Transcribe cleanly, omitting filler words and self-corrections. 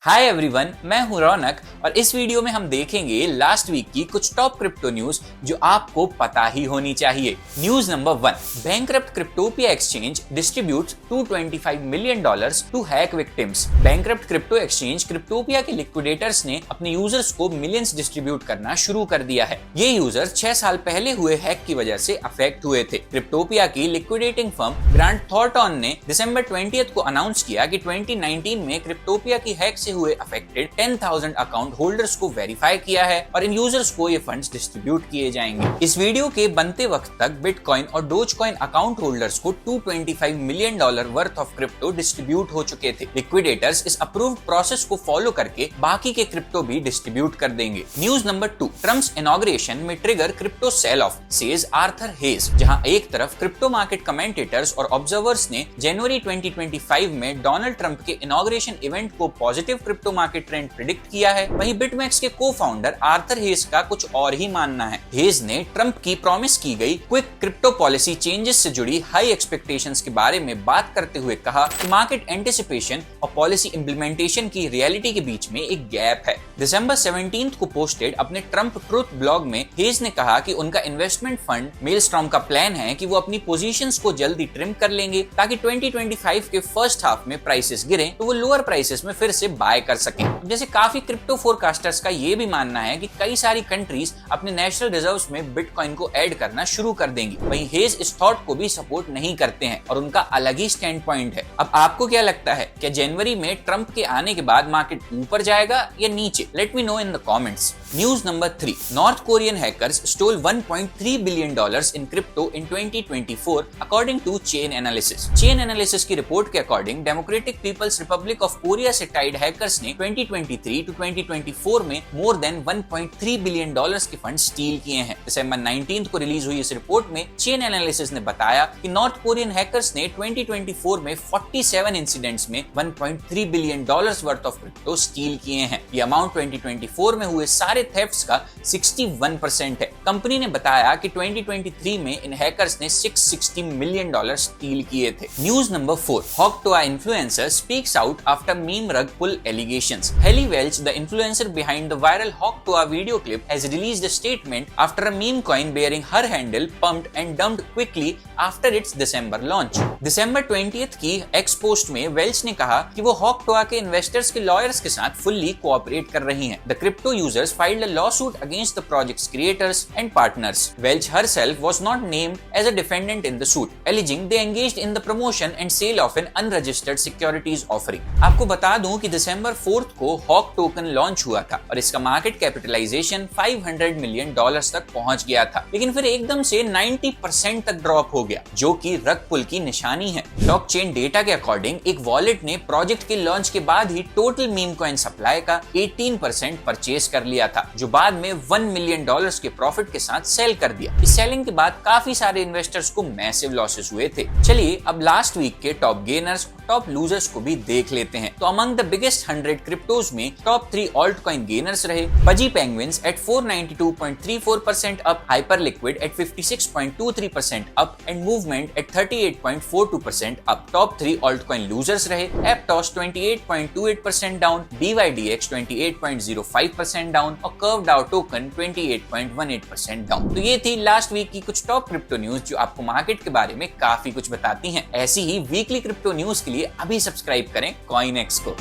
Hi everyone, मैं हूं रौनक और इस वीडियो में हम देखेंगे लास्ट वीक की कुछ टॉप क्रिप्टो न्यूज जो आपको पता ही होनी चाहिए। News number 1, bankrupt Cryptopia exchange distributes $225 million to hack victims. Bankrupt crypto exchange Cryptopia के लिक्विडेटर्स ने अपने यूजर्स को मिलियंस डिस्ट्रीब्यूट करना शुरू कर दिया है। ये यूजर्स 6 साल पहले हुए हैक की वजह से अफेक्ट हुए थे। क्रिप्टोपिया की लिक्विडेटिंग फर्म ग्रांट थॉर्टन ने दिसंबर 20 को अनाउंस किया कि 2019 में क्रिप्टोपिया की हैक से हुए अफेक्टेड 10,000 अकाउंट होल्डर्स को वेरीफाई किया है और इन यूजर्स को ये फंड्स डिस्ट्रीब्यूट किए जाएंगे। इस वीडियो के बनते वक्त तक बिटकॉइन और डोजकॉइन अकाउंट होल्डर्स को $225 million worth of crypto distribute हो चुके थे। लिक्विडेटर्स इस अप्रूव्ड प्रोसेस को फॉलो करके बाकी के क्रिप्टो भी डिस्ट्रीब्यूट कर देंगे। न्यूज नंबर 2, ट्रम्प्स इनॉग्रेशन में trigger crypto sell off, says Arthur Hayes. जहां एक तरफ क्रिप्टो मार्केट कमेंटेटर्स और ऑब्जर्वर्स ने जनवरी 2025 में डोनाल्ड ट्रंप के इनॉग्रेशन इवेंट को positive crypto market trend predict किया है, वहीं बिटमैक्स के को-फाउंडर आर्थर हेज का कुछ और ही मानना है। हेज ने ट्रंप की प्रॉमिस की गई क्विक क्रिप्टो पॉलिसी चेंजेस से जुड़ी हाई एक्सपेक्टेशंस के बारे में बात करते हुए कहा कि मार्केट एंटिसिपेशन और पॉलिसी इंप्लीमेंटेशन की रियलिटी के बीच में एक गैप है। दिसंबर 17 को पोस्टेड अपने ट्रंप ट्रुथ ब्लॉग में हेज ने कहा कि उनका इन्वेस्टमेंट फंड मेलस्टॉर्म का प्लान है कि वो अपनी पोजीशंस को जल्दी ट्रिम कर लेंगे ताकि 2025 के फर्स्ट हाफ में प्राइसेस गिरें तो वो लोअर प्राइसेस में फिर से बाय कर सकें। जैसे काफी क्रिप्टो फोरकास्टर्स का ये भी मानना है कि कई सारी कंट्रीज अपने नेशनल रिजर्व्स में बिटकॉइन को ऐड करना शुरू कर देंगी। वहीं हेज इस थॉट को भी सपोर्ट नहीं करते हैं और उनका अलग ही स्टैंड पॉइंट है। अब आपको क्या लगता है, क्या जनवरी में ट्रंप के आने के बाद मार्केट ऊपर जाएगा या नीचे? Let me know in the comments. News number 3, North Korean hackers stole $1.3 billion in crypto in 2024 according to Chainalysis. Chainalysis की रिपोर्ट के according Democratic People's Republic of Korea से टाइड हैकर्स ने 2023 to 2024 में more than $1.3 billion के fund steal किए हैं। दिसंबर 19 को release हुई इस रिपोर्ट में चेन एनालिसिस ने बताया कि नॉर्थ कोरियन हैकर्स ने 2024 में 47 इंसिडेंट्स में $1.3 billion worth of crypto steel किए हैं। ये अमाउंट 2024 में हुए सारे थेफ्ट्स का 61% है। कंपनी ने बताया कि 2023 में इन हैकर्स ने $660 मिलियन स्टील किए थे। News number 4, Hawk Tuah influencer speaks out after meme rug pull allegations. Haley Welch, the influencer behind the viral Hawktoa video clip, has released a statement after a meme coin bearing her handle pumped and dumped quickly after its December launch. December 20th की X post में Welch ने कहा कि वो Hawktoa के investors के lawyers के साथ फुल्ली कोऑपरेट कर रही हैं। The crypto users filed a lawsuit against the project's creators and partners. Welch herself was not named as a defendant in the suit, alleging they engaged in the promotion and sale of an unregistered securities offering. आपको बता दूं कि दिसंबर 4 को hoc token launch हुआ था और इसका market capitalisation $500 million तक पहुंच गया था, लेकिन फिर एकदम से 90% तक ड्रॉप हो गया, जो कि रग पुल की निशानी है। ब्लॉकचेन डेटा के अकॉर्डिंग एक वॉलेट ने प्रोजेक्ट के लॉन्च के बाद ही टोटल मीम कॉइन सप्लाई का 18% परचेज कर लिया था, जो बाद में $1 मिलियन के प्रॉफिट के साथ सेल कर दिया। इस सेलिंग के बाद काफी सारे इन्वेस्टर्स को मैसिव लॉसेस हुए थे। चलिए अब लास्ट वीक के टॉप गेनर्स, टॉप लूजर्स को भी देख लेते हैं। तो अमंग द बिगेस्ट 100 क्रिप्टोज में टॉप 3 ऑल्ट कॉइन गेनर्स रहे। Pudgy Penguins at 492.34% up, hyper liquid at 56.23% up and Movement at 38.42% up. Top 3 alt coin losers रहे। एप्टॉस 28.28% डाउन, BYDX 28.05% डाउन और कर्वडाओ टोकन 28.18% डाउन। तो ये थी लास्ट वीक की कुछ top crypto news जो आपको मार्केट के बारे में काफी कुछ बताती हैं। ऐसी ही वीकली क्रिप्टो न्यूज के लिए अभी सब्सक्राइब करें कॉइनएक्स को।